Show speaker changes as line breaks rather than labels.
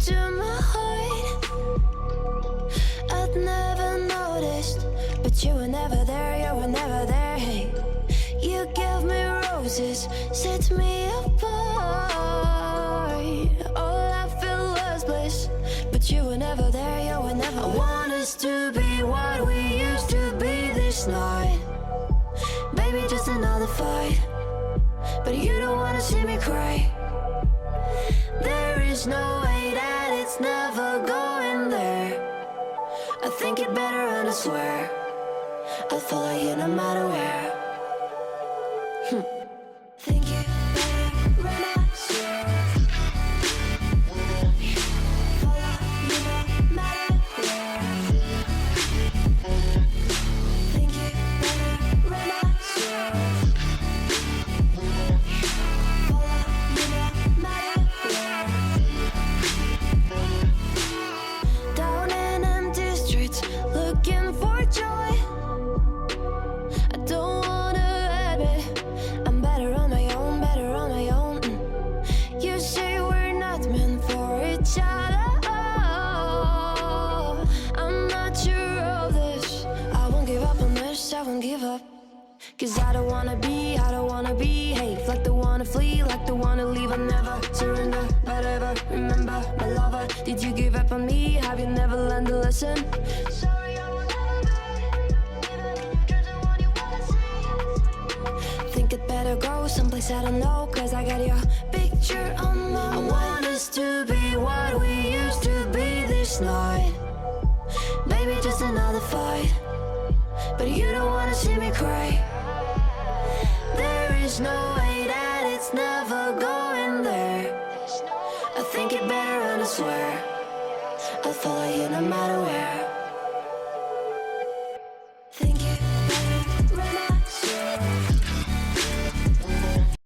to my heart. I'd never noticed, but you were never there, you were never there. Hey, you gave me roses, set me apart. All I felt was bliss, but you were never there, you were never there. I want us to be what we used to be this night. Baby, just another fight, but you don't wanna see me cry. There is no way that it's never going there. I think it better and I swear I'll follow you no matter where. Think you better run, I swear. Follow you no matter where. Think you better run, I swear. Follow you no matter where. Down in empty streets, looking for joy. I don't wanna admit I'm better on my own, better on my own. You say we're not meant for each other. I'm not sure of this. I won't give up on this, I won't give up. Cause I don't wanna behave like the wanna flee, like the wanna leave. I never surrender, but ever remember my lover. Did you give up on me? Have you never learned to listen? Sorry, I will never be, even in your dreams, the one you wanna see. Think it better go someplace I don't know, cause I got your picture on my mind. I want us to be what we used to be this night. Baby, just another fight, but you don't wanna see me cry. There is no way that it's never going there. I think it better and I swear I'll follow you no matter where.